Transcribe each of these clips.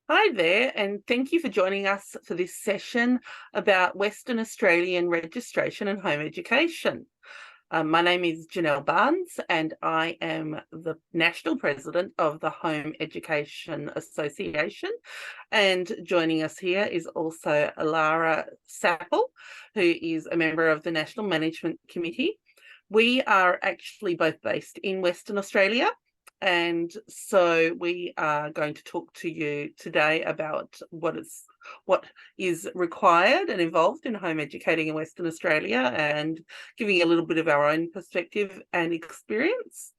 Hi there, and thank you for joining us for this session about Western Australian registration and home education. My name is Janelle Barnes, and I am the National President of the Home Education Association. And joining us here is also Lara Sapple, who is a member of the National Management Committee. We are actually both based in Western Australia. And so we are going to talk to you today about what is required and involved in home educating in Western Australia and giving a little bit of our own perspective and experience.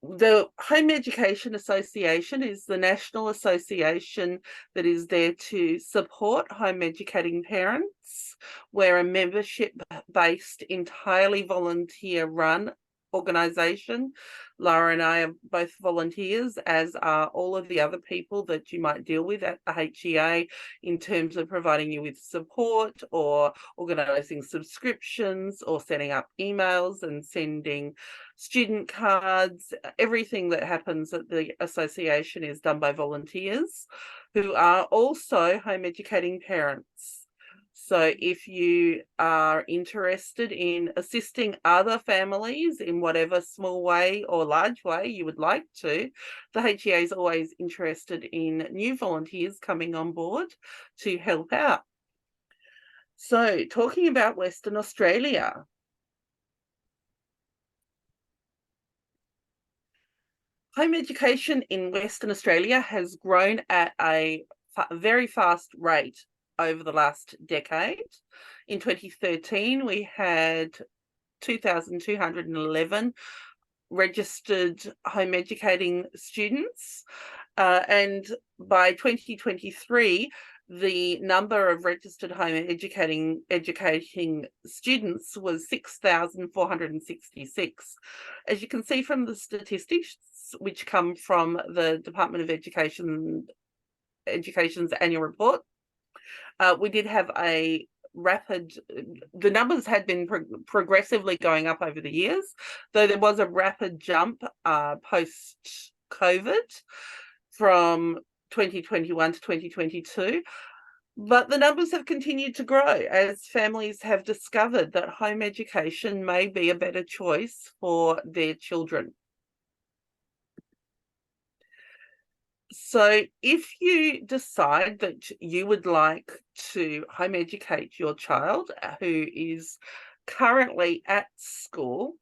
The Home Education Association is the national association that is there to support home educating parents. We're a membership-based, entirely volunteer-run organisation. Lara and I are both volunteers, as are all of the other people that you might deal with at the HEA in terms of providing you with support or organising subscriptions or setting up emails and sending student cards. Everything that happens at the association is done by volunteers who are also home educating parents. So if you are interested in assisting other families in whatever small way or large way you would like to, the HEA is always interested in new volunteers coming on board to help out. So talking about Western Australia, home education in Western Australia has grown at a very fast rate over the last decade. In 2013, we had 2,211 registered home educating students. And by 2023, the number of registered home educating students was 6,466. As you can see from the statistics, which come from the Department of Education's annual report, we did have a the numbers had been progressively going up over the years, though there was a rapid jump post-COVID from 2021 to 2022. But the numbers have continued to grow as families have discovered that home education may be a better choice for their children. So if you decide that you would like to home educate your child who is currently at school,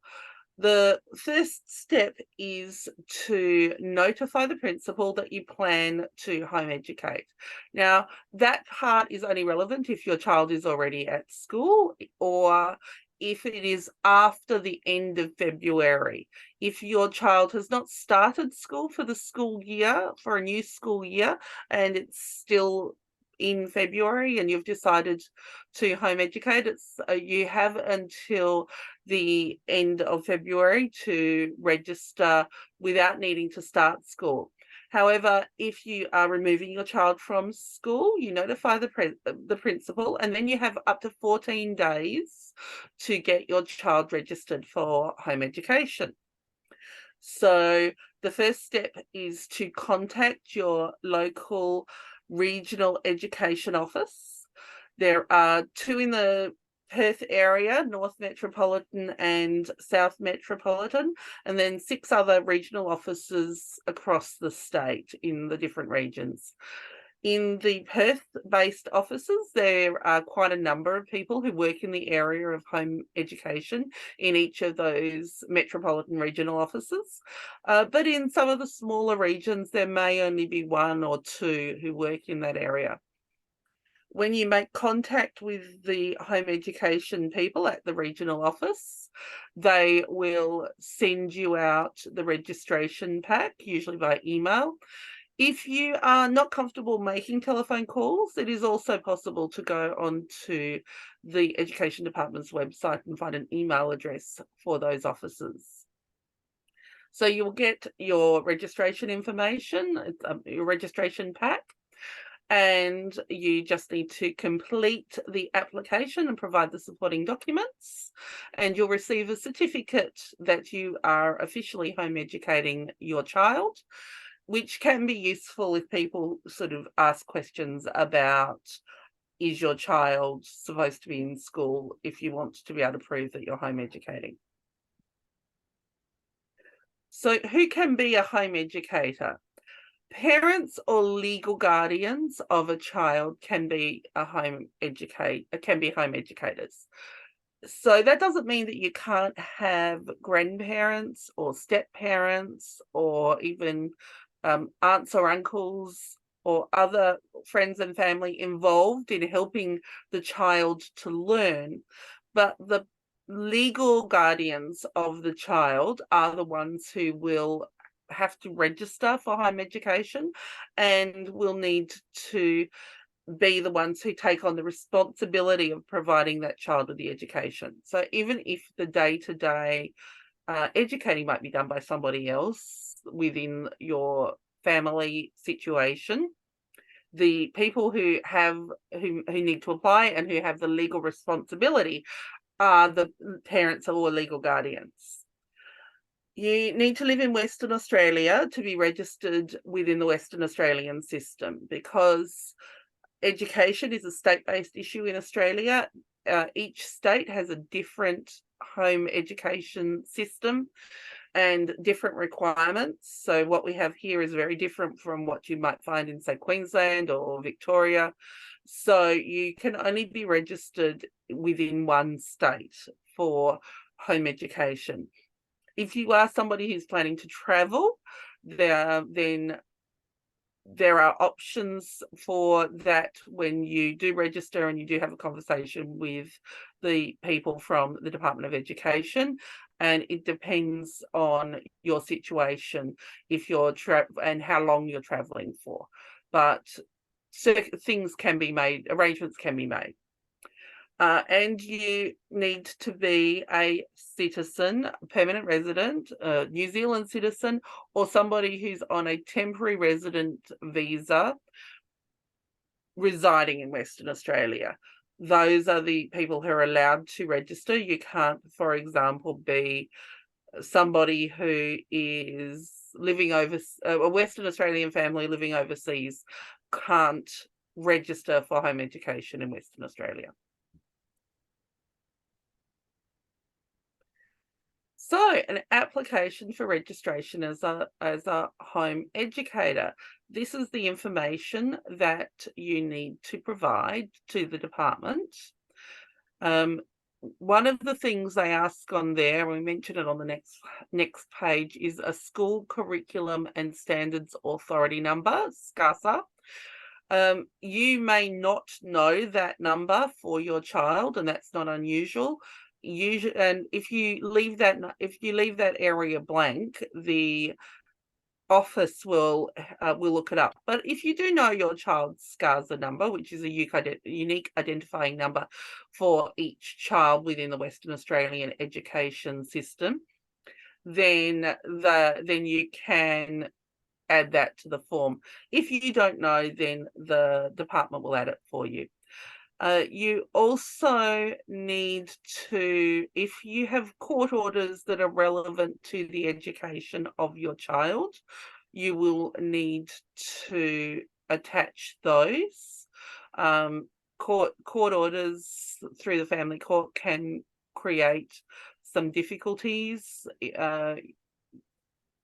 the first step is to notify the principal that you plan to home educate. Now, that part is only relevant if your child is already at school or if it is after the end of February. If your child has not started school for the school year, for a new school year, and it's still in February and you've decided to home educate, you have until the end of February to register without needing to start school. However, if you are removing your child from school, you notify the principal, and then you have up to 14 days to get your child registered for home education. So the first step is to contact your local regional education office. There are two in the Perth area, North Metropolitan and South Metropolitan, and then 6 other regional offices across the state in the different regions. In the Perth-based offices, there are quite a number of people who work in the area of home education in each of those metropolitan regional offices. But in some of the smaller regions, there may only be 1 or 2 who work in that area. When you make contact with the home education people at the regional office, they will send you out the registration pack, usually by email. If you are not comfortable making telephone calls, it is also possible to go onto the Education Department's website and find an email address for those offices. So you'll get your registration information, your registration pack, and you just need to complete the application and provide the supporting documents, and you'll receive a certificate that you are officially home educating your child. which can be useful if people sort of ask questions about, is your child supposed to be in school, if you want to be able to prove that you're home educating. So who can be a home educator? Parents or legal guardians of a child can be home educators. So that doesn't mean that you can't have grandparents or step parents or even aunts or uncles or other friends and family involved in helping the child to learn. But the legal guardians of the child are the ones who will have to register for home education and will need to be the ones who take on the responsibility of providing that child with the education. So even if the day-to-day educating might be done by somebody else within your family situation, the people who need to apply and who have the legal responsibility are the parents or legal guardians. You need to live in Western Australia to be registered within the Western Australian system, because education is a state-based issue in Australia. Each state has a different home education system and different requirements. So what we have here is very different from what you might find in, say, Queensland or Victoria. So you can only be registered within one state for home education. If you are somebody who's planning to travel, then there are options for that when you do register and you do have a conversation with the people from the Department of Education, and it depends on your situation, if you're and how long you're traveling for. But things can be made, arrangements can be made. And you need to be a citizen, a permanent resident, a New Zealand citizen, or somebody who's on a temporary resident visa residing in Western Australia. Those are the people who are allowed to register. You can't, for example, be somebody who is living over, a Western Australian family living overseas can't register for home education in Western Australia. So an application for registration as a home educator. This is the information that you need to provide to the department. One of the things they ask on there, we mentioned it on the next page, is a school curriculum and standards authority number, SCASA. You may not know that number for your child, and that's not unusual. And if you leave that area blank, the office will look it up. But if you do know your child's SCASA number, which is a unique identifying number for each child within the Western Australian education system, then you can add that to the form. If you don't know, then the department will add it for you. You also need to, if you have court orders that are relevant to the education of your child, you will need to attach those. Court orders through the family court can create some difficulties.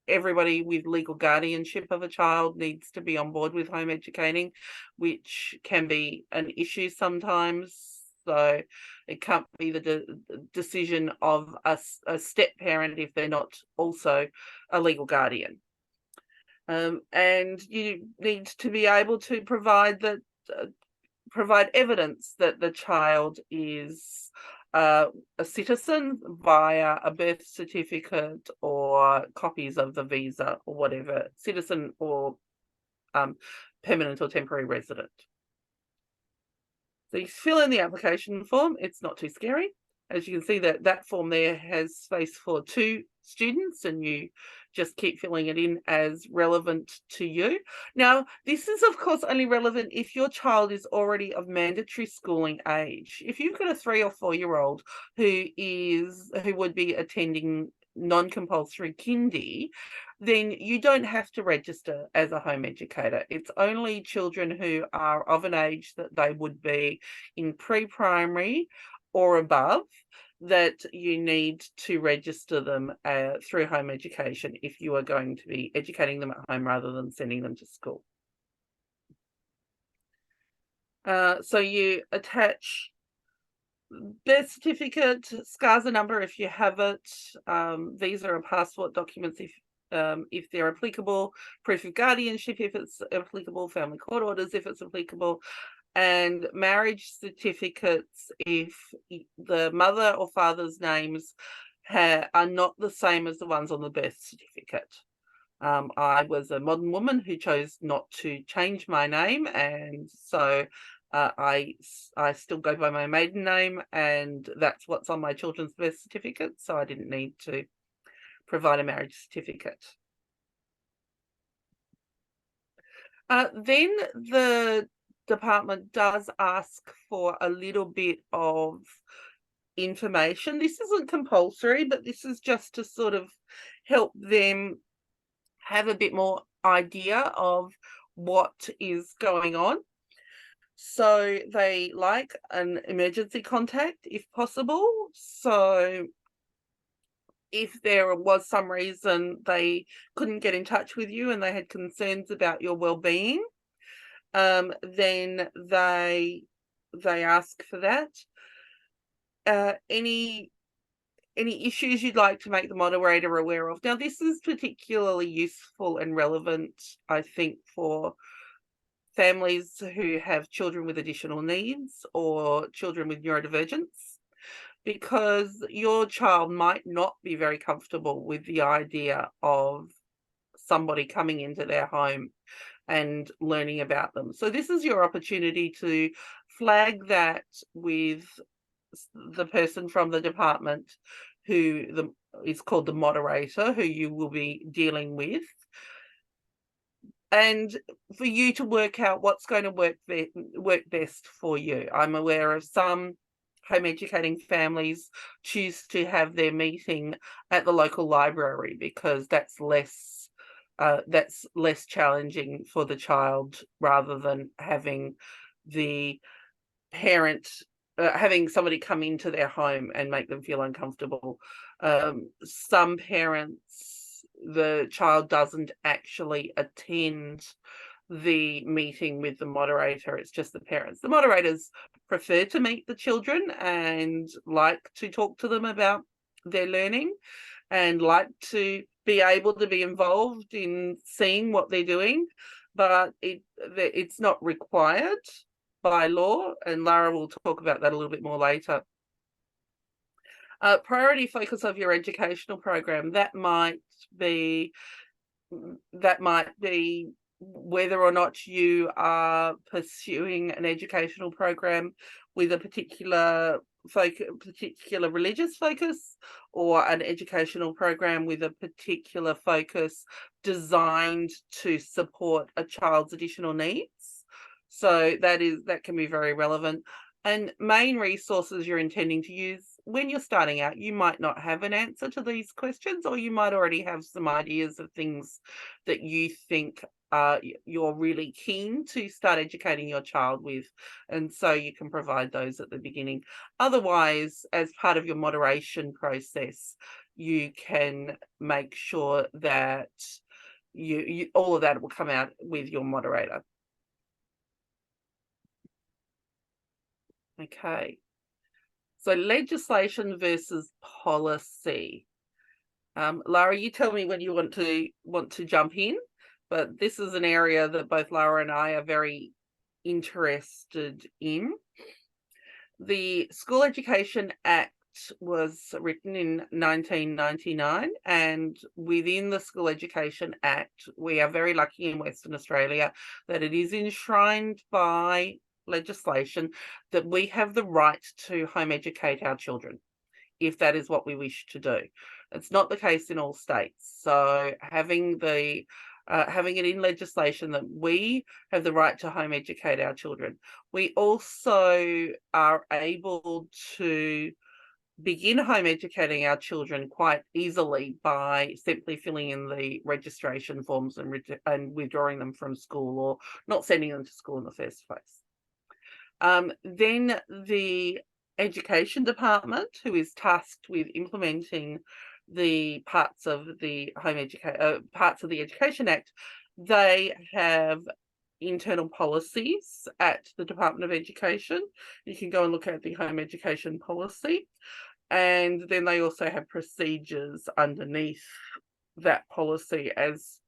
Everybody with legal guardianship of a child needs to be on board with home educating, which can be an issue sometimes. So it can't be the decision of a step parent if they're not also a legal guardian. And you need to be able to provide evidence that the child is a citizen via a birth certificate or copies of the visa or whatever, citizen or permanent or temporary resident. So you fill in the application form. It's not too scary. As you can see, that form there has space for 2 students, and you just keep filling it in as relevant to you. Now, this is, of course, only relevant if your child is already of mandatory schooling age. If you've got a 3 or 4-year-old who would be attending non-compulsory kindy, then you don't have to register as a home educator. It's only children who are of an age that they would be in pre-primary or above that you need to register them through home education if you are going to be educating them at home rather than sending them to school. So you attach birth certificate, SCARSA number if you have it, visa and passport documents if they're applicable, proof of guardianship if it's applicable, family court orders if it's applicable, and marriage certificates if the mother or father's names are not the same as the ones on the birth certificate. I was a modern woman who chose not to change my name, and so I still go by my maiden name, and that's what's on my children's birth certificate, so I didn't need to provide a marriage certificate. Then the department does ask for a little bit of information. This isn't compulsory, but this is just to sort of help them have a bit more idea of what is going on. So they like an emergency contact if possible. So if there was some reason they couldn't get in touch with you and they had concerns about your well-being, then they ask for that. Any issues you'd like to make the moderator aware of. Now, this is particularly useful and relevant, I think, for families who have children with additional needs or children with neurodivergence, because your child might not be very comfortable with the idea of somebody coming into their home and learning about them. So this is your opportunity to flag that with the person from the department who is called the moderator, who you will be dealing with, and for you to work out what's going to work best for you. I'm aware of some home educating families choose to have their meeting at the local library because that's less challenging for the child, rather than having the parent having somebody come into their home and make them feel uncomfortable. Some parents, the child doesn't actually attend the meeting with the moderator, it's just the parents. The moderators prefer to meet the children and like to talk to them about their learning and like to be able to be involved in seeing what they're doing, but it's not required by law, and Lara will talk about that a little bit more later. Priority focus of your educational program, that might be whether or not you are pursuing an educational program with a particular religious focus, or an educational program with a particular focus designed to support a child's additional needs. So that can be very relevant. And main resources you're intending to use when you're starting out, you might not have an answer to these questions, or you might already have some ideas of things that you think you're really keen to start educating your child with, and so you can provide those at the beginning. Otherwise, as part of your moderation process, you can make sure that you all of that will come out with your moderator. Okay, so legislation versus policy. Lara, you tell me when you want to jump in, but this is an area that both Lara and I are very interested in. The School Education Act was written in 1999, and within the School Education Act, we are very lucky in Western Australia that it is enshrined by legislation that we have the right to home educate our children if that is what we wish to do. It's not the case in all states. So having it in legislation that we have the right to home educate our children. We also are able to begin home educating our children quite easily by simply filling in the registration forms and withdrawing them from school, or not sending them to school in the first place. Then the education department, who is tasked with implementing the parts of the Education Act, they have internal policies at the Department of Education. You can go and look at the home education policy, and then they also have procedures underneath that policy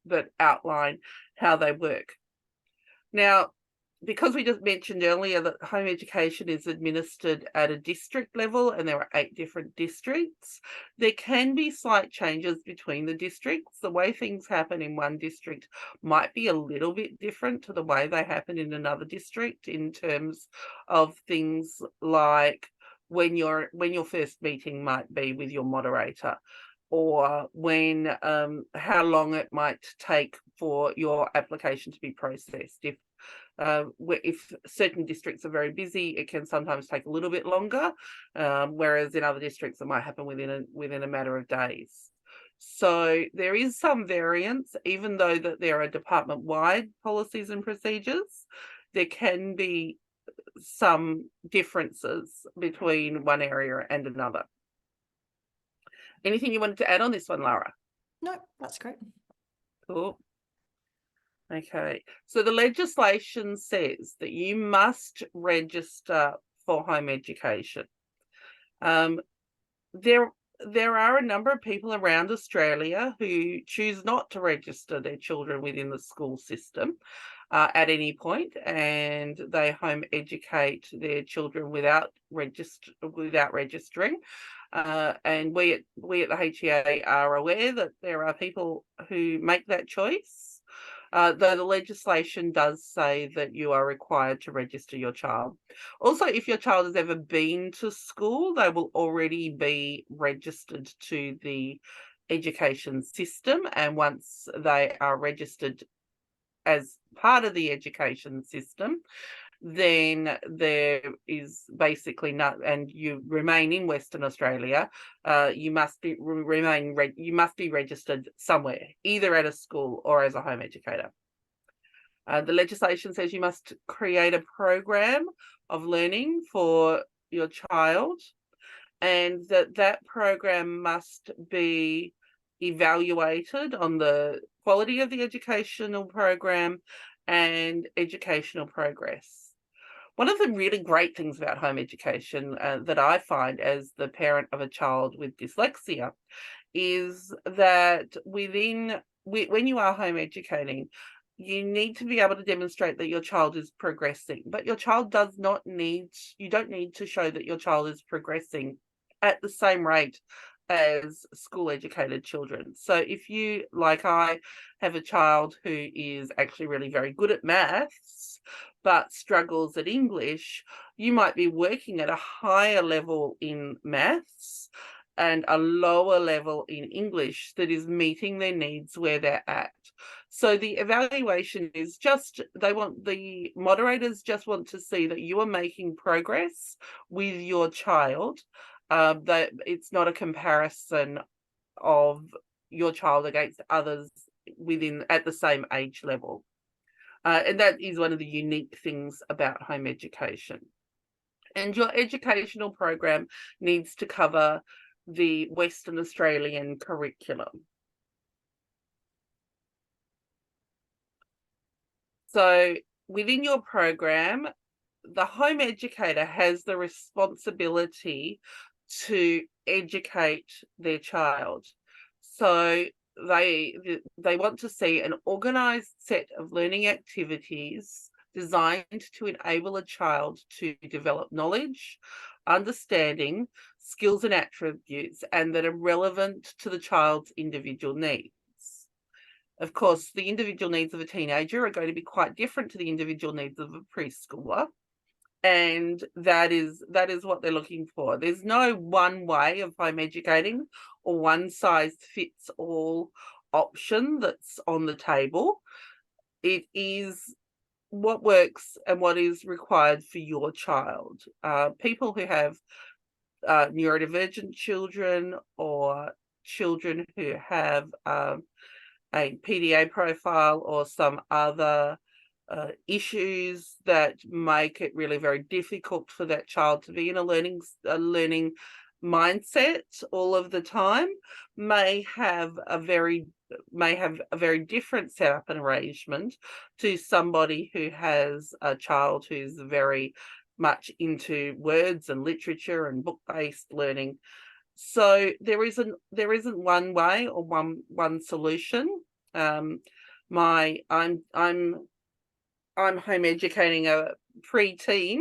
that outline how they work. Now, because we just mentioned earlier that home education is administered at a district level and there are 8 different districts, there can be slight changes between the districts. The way things happen in one district might be a little bit different to the way they happen in another district, in terms of things like when your first meeting might be with your moderator, or when how long it might take for your application to be processed. If certain districts are very busy, it can sometimes take a little bit longer, whereas in other districts it might happen within a matter of days. So there is some variance, even though that there are department-wide policies and procedures. There can be some differences between one area and another. Anything you wanted to add on this one, Lara? No, that's great. Cool. Okay, so the legislation says that you must register for home education. There are a number of people around Australia who choose not to register their children within the school system at any point, and they home educate their children without registering. And we at the HEA are aware that there are people who make that choice. Though the legislation does say that you are required to register your child. Also, if your child has ever been to school, they will already be registered to the education system. And once they are registered as part of the education system, then there is basically not, and you remain in Western Australia, you must be registered somewhere, either at a school or as a home educator. The legislation says you must create a program of learning for your child, and that program must be evaluated on the quality of the educational program and educational progress. One of the really great things about home education that I find as the parent of a child with dyslexia is that when you are home educating, you need to be able to demonstrate that your child is progressing, but you don't need to show that your child is progressing at the same rate as school educated children. So if you, like I, have a child who is actually really very good at maths but struggles at English, you might be working at a higher level in maths and a lower level in English that is meeting their needs where they're at. So the evaluation is the moderators just want to see that you are making progress with your child, that it's not a comparison of your child against others at the same age level. And that is one of the unique things about home education. And your educational program needs to cover the Western Australian curriculum. So within your program, the home educator has the responsibility to educate their child. So they want to see an organized set of learning activities designed to enable a child to develop knowledge, understanding, skills and attributes, and that are relevant to the child's individual needs. Of course, the individual needs of a teenager are going to be quite different to the individual needs of a preschooler. And that is what they're looking for. There's no one way of home educating or one size fits all option that's on the table. It is what works and what is required for your child. People who have neurodivergent children or children who have a PDA profile or some other issues that make it really very difficult for that child to be in a learning mindset all of the time, may have a very different setup and arrangement to somebody who has a child who's very much into words and literature and book-based learning. So there isn't one way or one solution. I'm home educating a preteen.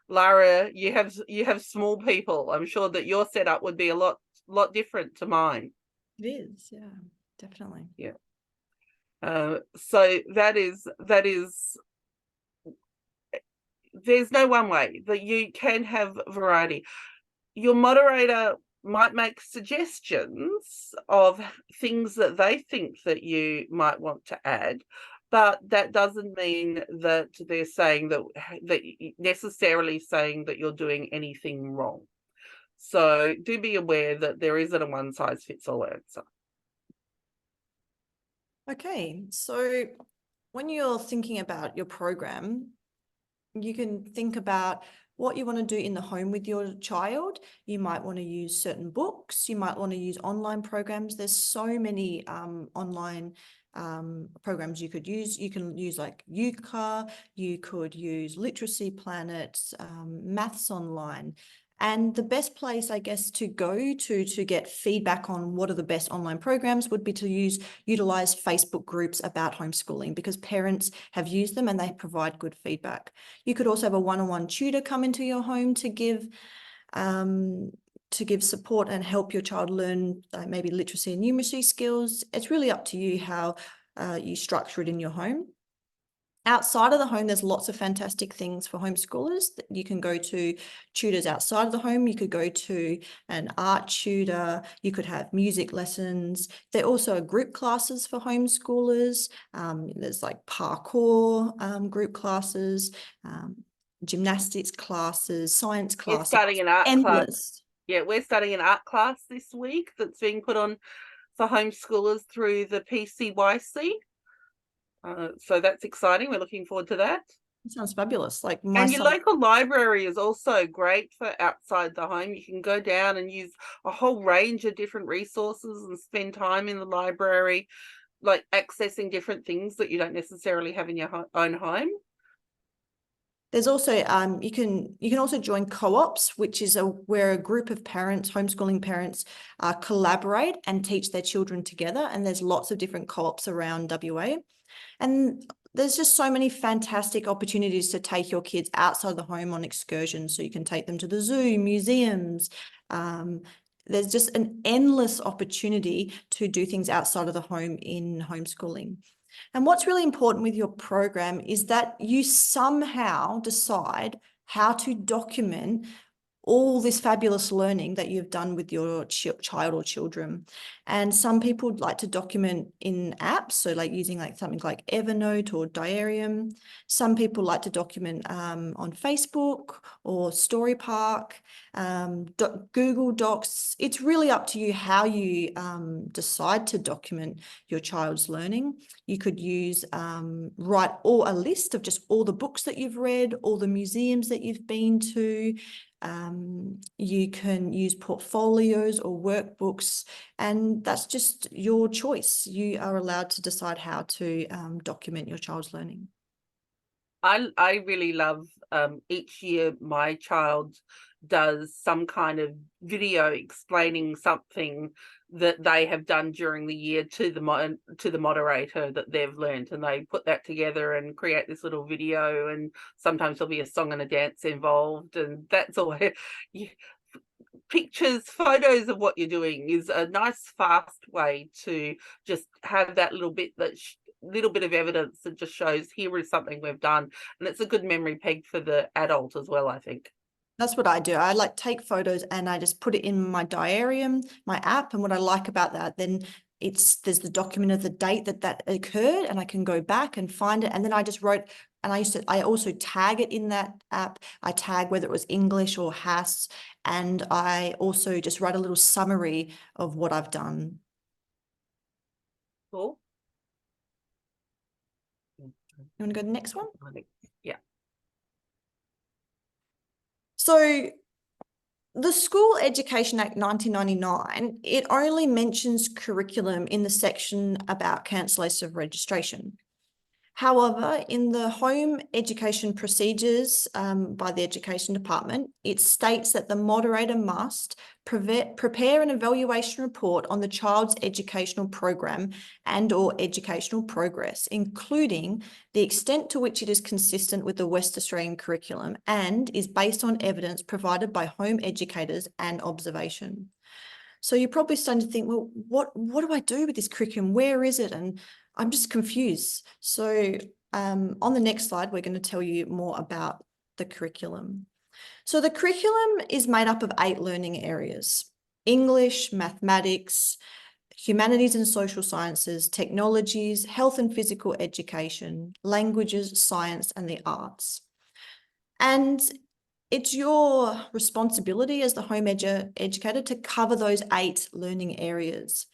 Lara, you have small people. I'm sure that your setup would be a lot different to mine. It is, yeah, definitely. Yeah. So that is there's no one way that you can have variety. Your moderator might make suggestions of things that they think that you might want to add, but that doesn't mean that they're saying that necessarily saying that you're doing anything wrong. So do be aware that there isn't a one size fits all answer. Okay, so when you're thinking about your program, you can think about what you want to do in the home with your child. You might want to use certain books. You might want to use online programs. There's so many online programs you could use. You can use like Yuka, you could use Literacy Planet, Maths Online. And the best place, I guess, to go to get feedback on what are the best online programs would be to utilize Facebook groups about homeschooling, because parents have used them and they provide good feedback. You could also have a one-on-one tutor come into your home to give support and help your child learn maybe literacy and numeracy skills. It's really up to you how you structure it in your home. Outside of the home, there's lots of fantastic things for homeschoolers. You can go to tutors outside of the home. You could go to an art tutor. You could have music lessons. There also are group classes for homeschoolers. There's like parkour group classes, gymnastics classes, science classes. We're starting an art endless. class. Yeah, we're starting an art class this week that's being put on for homeschoolers through the PCYC. So that's exciting. We're looking forward to that. It sounds fabulous. Like and your local library is also great for outside the home. You can go down and use a whole range of different resources and spend time in the library, like accessing different things that you don't necessarily have in your own home. There's also you can also join co-ops, which is where a group of parents, homeschooling parents, collaborate and teach their children together. And there's lots of different co-ops around WA. And there's just so many fantastic opportunities to take your kids outside the home on excursions. So you can take them to the zoo, museums. There's just an endless opportunity to do things outside of the home in homeschooling. And what's really important with your program is that you somehow decide how to document all this fabulous learning that you've done with your child or children. And some people like to document in apps, so like using like something like Evernote or Diarium. Some people like to document on Facebook or Storypark, Google Docs. It's really up to you how you decide to document your child's learning. You could use write a list of just all the books that you've read, all the museums that you've been to. You can use portfolios or workbooks, and that's just your choice. You are allowed to decide how to document your child's learning. I really love each year my child does some kind of video explaining something that they have done during the year to the moderator that they've learned, and they put that together and create this little video, and sometimes there'll be a song and a dance involved, and that's all. Pictures, photos of what you're doing is a nice fast way to just have that little bit of evidence that just shows here is something we've done, and it's a good memory peg for the adult as well, I think. That's what I do. I like take photos and I just put it in my Diarium, my app. And what I like about that, then there's the document of the date that occurred, and I can go back and find it. And then I just wrote and I also tag it in that app. I tag whether it was English or HASS, and I also just write a little summary of what I've done. Cool. You want to go to the next one? Yeah. So the School Education Act 1999, it only mentions curriculum in the section about cancellation of registration. However, in the home education procedures by the Education Department, it states that the moderator must prepare an evaluation report on the child's educational program and/or educational progress, including the extent to which it is consistent with the West Australian curriculum and is based on evidence provided by home educators and observation. So you're probably starting to think, well, what do I do with this curriculum? Where is it? And I'm just confused. So on the next slide, we're going to tell you more about the curriculum. So the curriculum is made up of 8 learning areas: English, mathematics, humanities and social sciences, technologies, health and physical education, languages, science, and the arts. And it's your responsibility as the home educator to cover those 8 learning areas.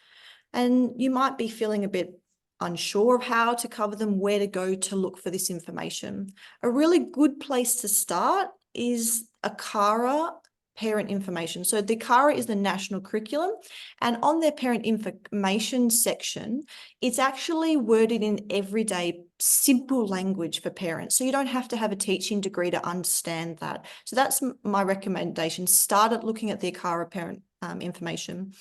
And you might be feeling a bit unsure of how to cover them, where to go to look for this information. A really good place to start is ACARA parent information. So the ACARA is the national curriculum, and on their parent information section, it's actually worded in everyday simple language for parents. So you don't have to have a teaching degree to understand that. So that's my recommendation. Start at looking at the ACARA parent information.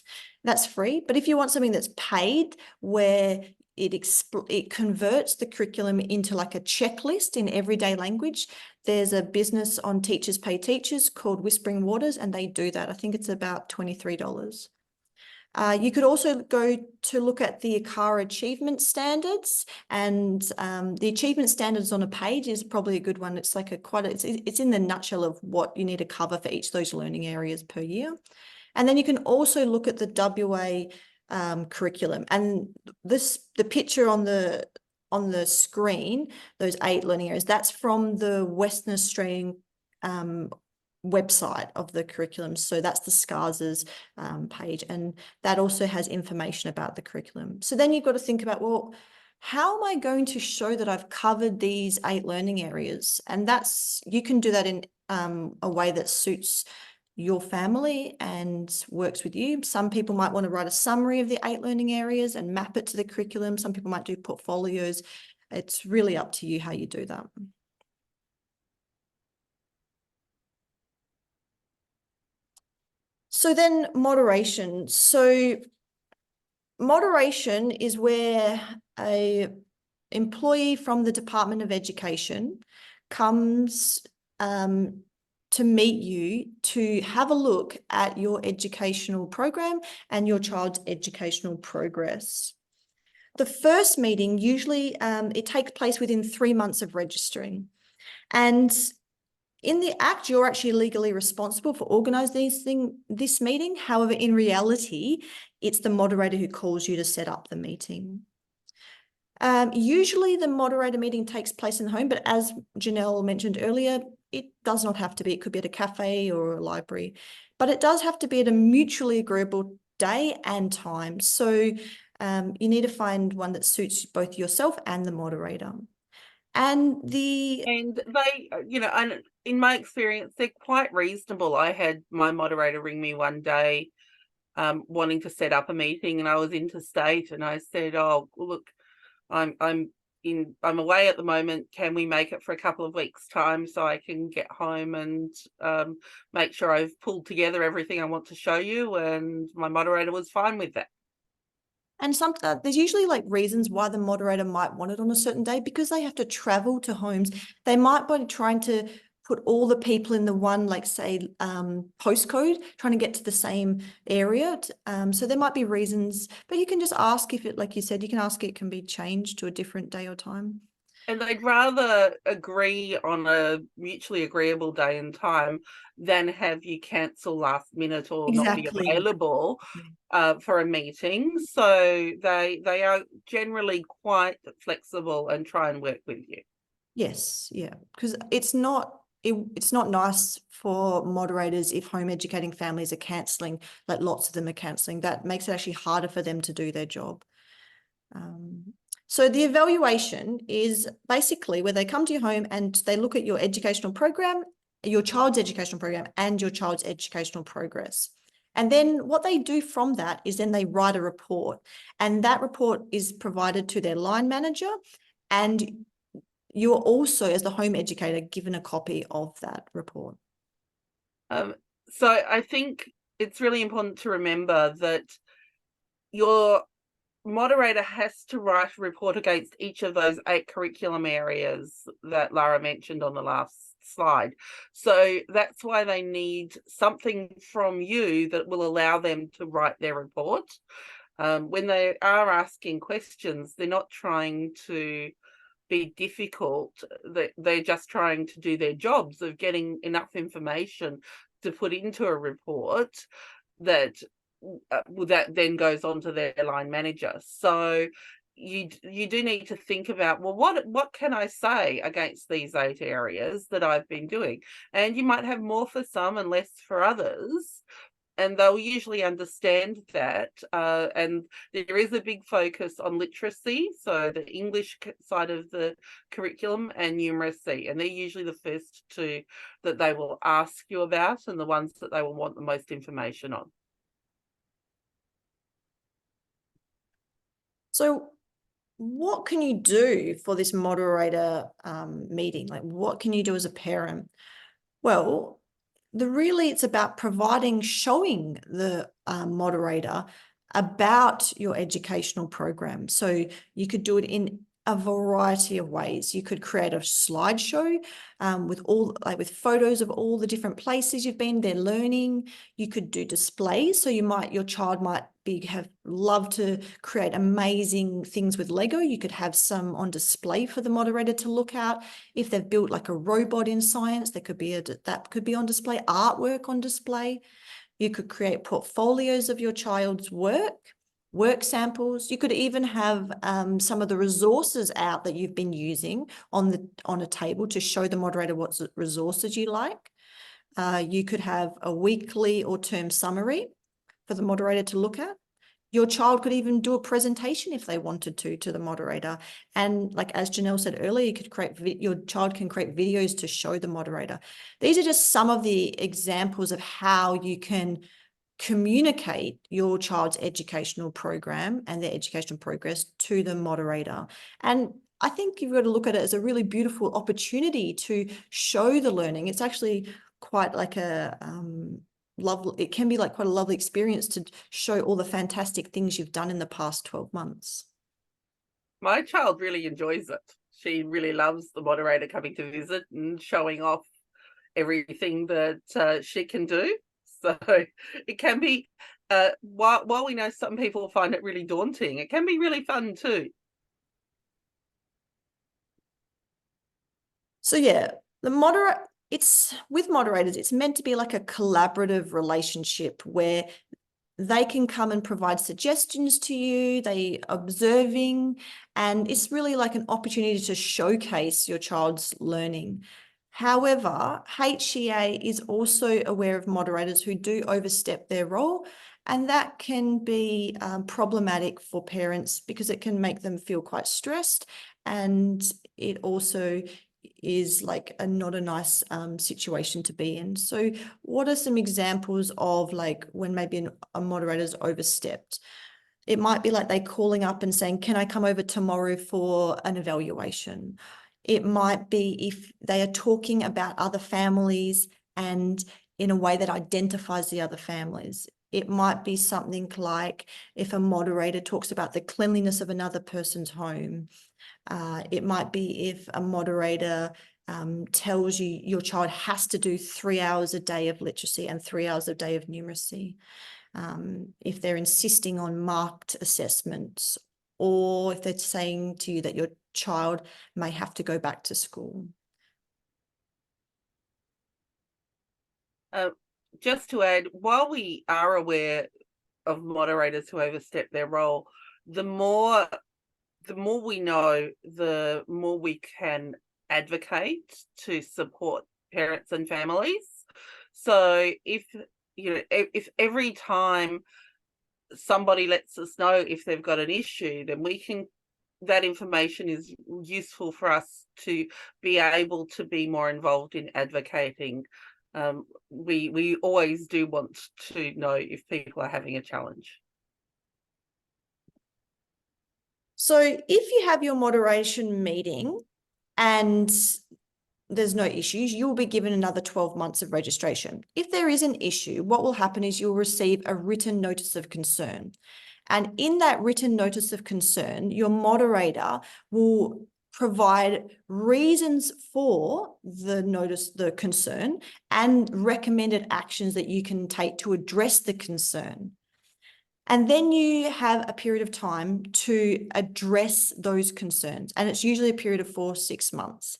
That's free. But if you want something that's paid, where it converts the curriculum into like a checklist in everyday language, there's a business on Teachers Pay Teachers called Whispering Waters, and they do that. I think it's about $23. You could also go to look at the ACARA achievement standards, and the achievement standards on a page is probably a good one. It's like it's in the nutshell of what you need to cover for each of those learning areas per year. And then you can also look at the WA curriculum, and the picture on the screen, those 8 learning areas, that's from the Western Australian website of the curriculum. So that's the SCARS's page, and that also has information about the curriculum. So then you've got to think about, well, how am I going to show that I've covered these 8 learning areas? And you can do that in a way that suits your family and works with you. Some people might want to write a summary of the 8 learning areas and map it to the curriculum. Some people might do portfolios. It's really up to you how you do that. So then moderation. So moderation is where a employee from the Department of Education comes to meet you to have a look at your educational program and your child's educational progress. The first meeting, usually it takes place within 3 months of registering. And in the Act, you're actually legally responsible for organising this meeting. However, in reality, it's the moderator who calls you to set up the meeting. Usually the moderator meeting takes place in the home, but as Janelle mentioned earlier, it does not have to be. It could be at a cafe or a library, but it does have to be at a mutually agreeable day and time. So you need to find one that suits both yourself and the moderator. And they, and in my experience, they're quite reasonable. I had my moderator ring me one day wanting to set up a meeting, and I was interstate, and I said, oh, look, I'm away at the moment. Can we make it for a couple of weeks' time so I can get home and make sure I've pulled together everything I want to show you? And my moderator was fine with that. And there's usually like reasons why the moderator might want it on a certain day, because they have to travel to homes. They might be trying to put all the people in the one, like say, postcode, trying to get to the same area. So there might be reasons, but you can just ask if it, like you said, you can ask it can be changed to a different day or time. And they'd rather agree on a mutually agreeable day and time than have you cancel last minute or not be available for a meeting. So they are generally quite flexible and try and work with you. Yes, yeah, because it's not nice for moderators if home educating families are cancelling, like lots of them are cancelling. That makes it actually harder for them to do their job. So the evaluation is basically where they come to your home and they look at your educational program, your child's educational program, and your child's educational progress. And then what they do from that is then they write a report, and that report is provided to their line manager, and you are also, as the home educator, given a copy of that report. So I think it's really important to remember that your moderator has to write a report against each of those 8 curriculum areas that Lara mentioned on the last slide. So that's why they need something from you that will allow them to write their report. When they are asking questions, they're not trying to be difficult. They're just trying to do their jobs of getting enough information to put into a report that that then goes on to their line manager. So you do need to think about, well, what can I say against these 8 areas that I've been doing? And you might have more for some and less for others, and they'll usually understand that. And there is a big focus on literacy, so the English side of the curriculum, and numeracy, and they're usually the first 2 that they will ask you about, and the ones that they will want the most information on. So what can you do for this moderator meeting? Like, what can you do as a parent? Well, it's about showing the moderator about your educational program. So you could do it in a variety of ways. You could create a slideshow with photos of all the different places you've been there learning. You could do displays. So your child might love to create amazing things with Lego. You could have some on display for the moderator to look at. If they've built like a robot in science, that could be on display. Artwork on display. You could create portfolios of your child's work samples. You could even have some of the resources out that you've been using on a table to show the moderator what resources you like. You could have a weekly or term summary for the moderator to look at. Your child could even do a presentation if they wanted to the moderator. And like as Janelle said earlier, your child can create videos to show the moderator. These are just some of the examples of how you can communicate your child's educational program and their educational progress to the moderator. And I think you've got to look at it as a really beautiful opportunity to show the learning. It's actually quite like it can be like quite a lovely experience to show all the fantastic things you've done in the past 12 months. My child really enjoys it. She really loves the moderator coming to visit and showing off everything that she can do. So it can be, while we know some people find it really daunting, it can be really fun too. So yeah, with moderators, it's meant to be like a collaborative relationship where they can come and provide suggestions to you, they observing, and it's really like an opportunity to showcase your child's learning. However, HCA is also aware of moderators who do overstep their role, and that can be problematic for parents because it can make them feel quite stressed, and it also is like not a nice situation to be in. So what are some examples of like when maybe a moderator's overstepped? It might be like they calling up and saying, can I come over tomorrow for an evaluation? It might be if they are talking about other families and in a way that identifies the other families. It might be something like if a moderator talks about the cleanliness of another person's home. It might be if a moderator tells you your child has to do 3 hours a day of literacy and 3 hours a day of numeracy. If they're insisting on marked assessments, or if they're saying to you that your child may have to go back to school. Just to add, while we are aware of moderators who overstep their role, the more we know, the more we can advocate to support parents and families. So if if every time somebody lets us know if they've got an issue, then that information is useful for us to be able to be more involved in advocating. We always do want to know if people are having a challenge. So if you have your moderation meeting and there's no issues, you'll be given another 12 months of registration. If there is an issue, what will happen is you'll receive a written notice of concern. And in that written notice of concern, your moderator will provide reasons for the concern, and recommended actions that you can take to address the concern. And then you have a period of time to address those concerns. And it's usually a period of 4 to 6 months.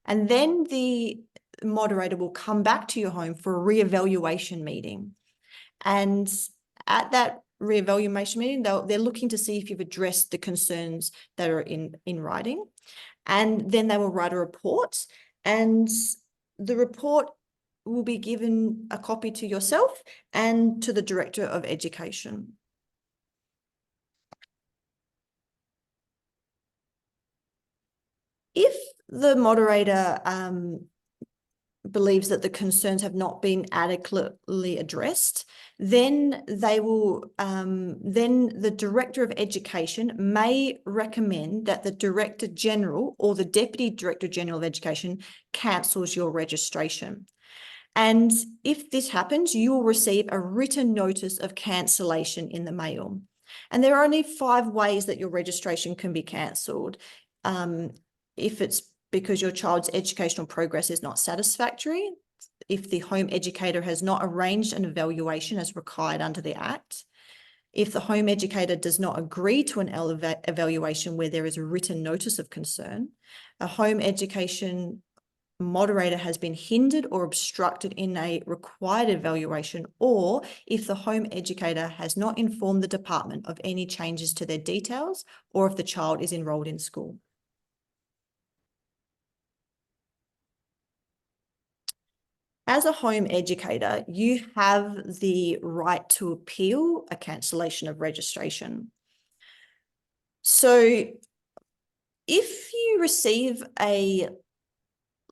And then the moderator will come back to your home for a reevaluation meeting. And at that reevaluation meeting, they're looking to see if you've addressed the concerns that are in writing. And then they will write a report, and the report will be given a copy to yourself and to the Director of Education. If the moderator believes that the concerns have not been adequately addressed, then they will, then the Director of Education may recommend that the Director General or the Deputy Director General of Education cancels your registration. And if this happens, you will receive a written notice of cancellation in the mail. And there are only 5 ways that your registration can be cancelled. If it's because your child's educational progress is not satisfactory, if the home educator has not arranged an evaluation as required under the Act, if the home educator does not agree to an evaluation where there is a written notice of concern, a home education moderator has been hindered or obstructed in a required evaluation, or if the home educator has not informed the department of any changes to their details, or if the child is enrolled in school. As a home educator, you have the right to appeal a cancellation of registration. So if you receive a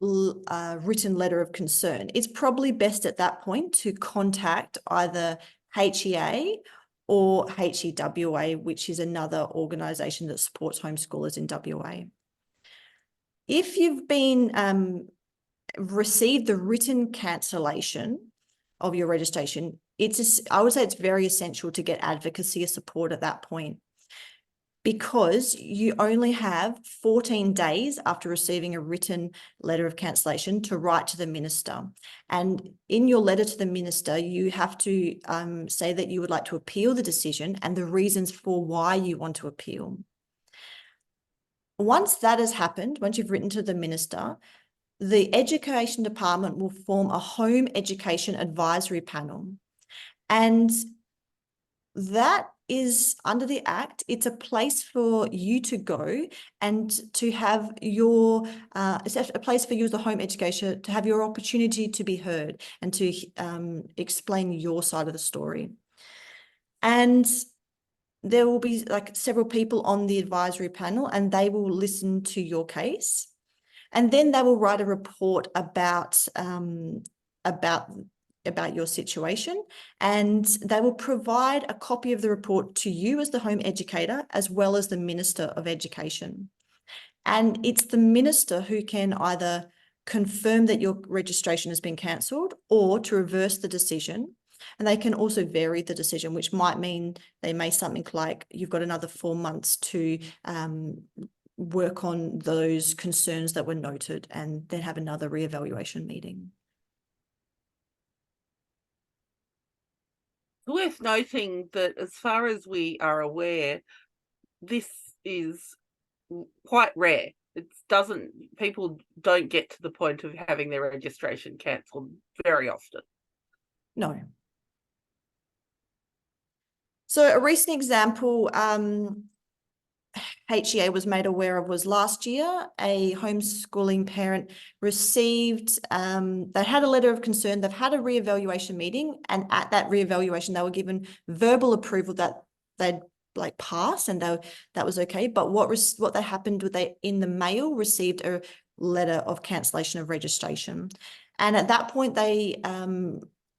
written letter of concern, it's probably best at that point to contact either HEA or HEWA, which is another organisation that supports homeschoolers in WA. If you've been received the written cancellation of your registration, I would say it's very essential to get advocacy or support at that point, because you only have 14 days after receiving a written letter of cancellation to write to the minister. And in your letter to the minister, you have to say that you would like to appeal the decision and the reasons for why you want to appeal. Once that has happened, once you've written to the minister, the Education Department will form a home education advisory panel. And that is under the Act. It's a place for you to go and to have your, it's a place for you as a home educator to have your opportunity to be heard and to explain your side of the story. And there will be like several people on the advisory panel, and they will listen to your case. And then they will write a report about your situation, and they will provide a copy of the report to you as the home educator, as well as the Minister of Education. And it's the minister who can either confirm that your registration has been cancelled or to reverse the decision. And they can also vary the decision, which might mean they may something like you've got another 4 months to work on those concerns that were noted, and then have another reevaluation meeting. Worth noting that as far as we are aware, this is quite rare. People don't get to the point of having their registration cancelled very often. No. So a recent example, HEA was made aware of was last year, a homeschooling parent received, they had a letter of concern, they've had a reevaluation meeting, and at that reevaluation, they were given verbal approval that they'd like pass and that was okay. But what they happened with, they in the mail received a letter of cancellation of registration. And at that point, they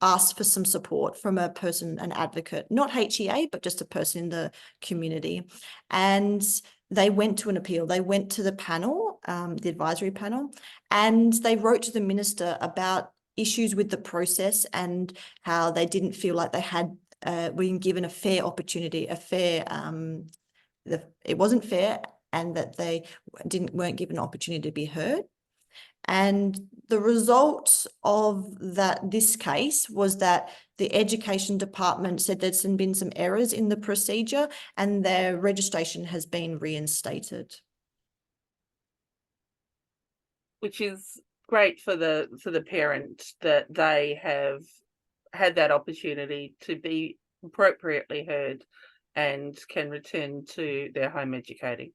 asked for some support from a person, an advocate, not HEA, but just a person in the community. And they went to an appeal. They went to the panel, the advisory panel, and they wrote to the minister about issues with the process and how they didn't feel like they had been given a fair opportunity, it wasn't fair, and that they weren't given an opportunity to be heard. And the result of this case was that the education department said there's been some errors in the procedure and their registration has been reinstated. Which is great for the parent that they have had that opportunity to be appropriately heard and can return to their home educating.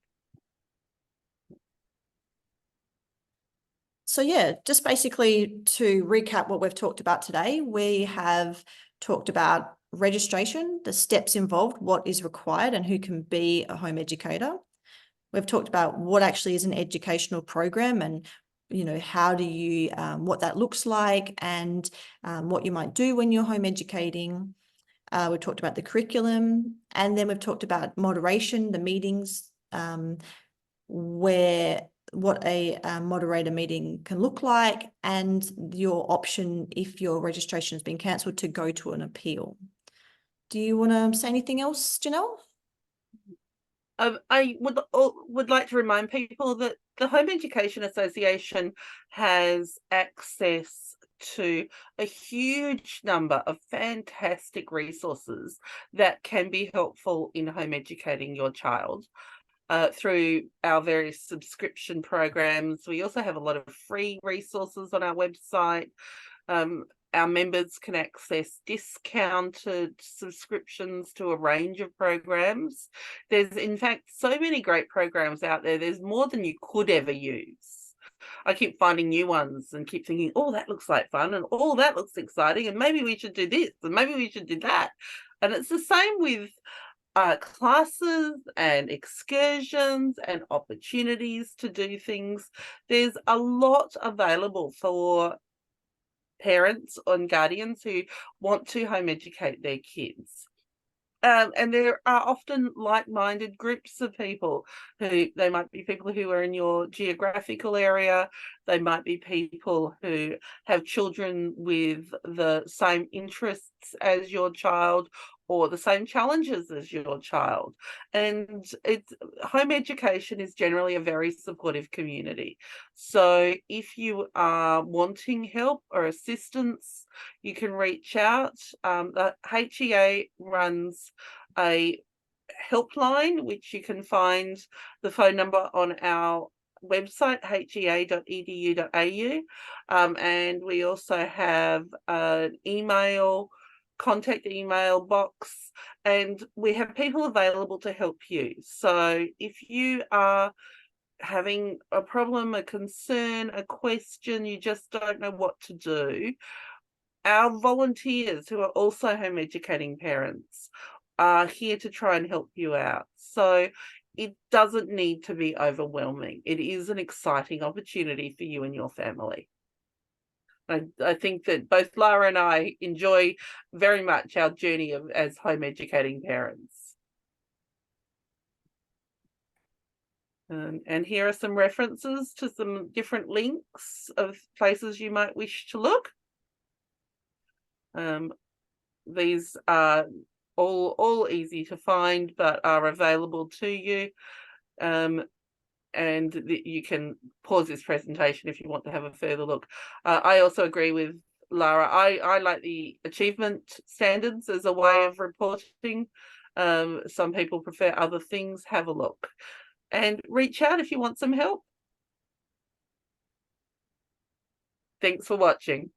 So yeah, just basically to recap what we've talked about today, we have talked about registration, the steps involved, what is required and who can be a home educator. We've talked about what actually is an educational program and how do you, what that looks like and what you might do when you're home educating. We've talked about the curriculum, and then we've talked about moderation, the meetings, what a moderator meeting can look like, and your option if your registration has been cancelled to go to an appeal. Do you want to say anything else, Janelle? I would like to remind people that the Home Education Association has access to a huge number of fantastic resources that can be helpful in home educating your child. Through our various subscription programs. We also have a lot of free resources on our website. Our members can access discounted subscriptions to a range of programs. There's, in fact, so many great programs out there. There's more than you could ever use. I keep finding new ones and keep thinking, oh, that looks like fun, and oh, that looks exciting, and maybe we should do this, and maybe we should do that. And it's the same with classes and excursions and opportunities to do things. There's a lot available for parents and guardians who want to home educate their kids. And there are often like-minded groups of people they might be people who are in your geographical area. They might be people who have children with the same interests as your child or the same challenges as your child. And home education is generally a very supportive community. So if you are wanting help or assistance, you can reach out. The HEA runs a helpline, which you can find the phone number on our website, hea.edu.au. And we also have an contact email box, and we have people available to help you. So if you are having a problem, a concern, a question, you just don't know what to do, our volunteers who are also home educating parents are here to try and help you out. So it doesn't need to be overwhelming. It is an exciting opportunity for you and your family. I think that both Lara and I enjoy very much our journey as home educating parents. And here are some references to some different links of places you might wish to look. These are all easy to find, but are available to you. And you can pause this presentation if you want to have a further look. I also agree with Lara. I like the achievement standards as a way of reporting. Some people prefer other things. Have a look and reach out if you want some help. Thanks for watching.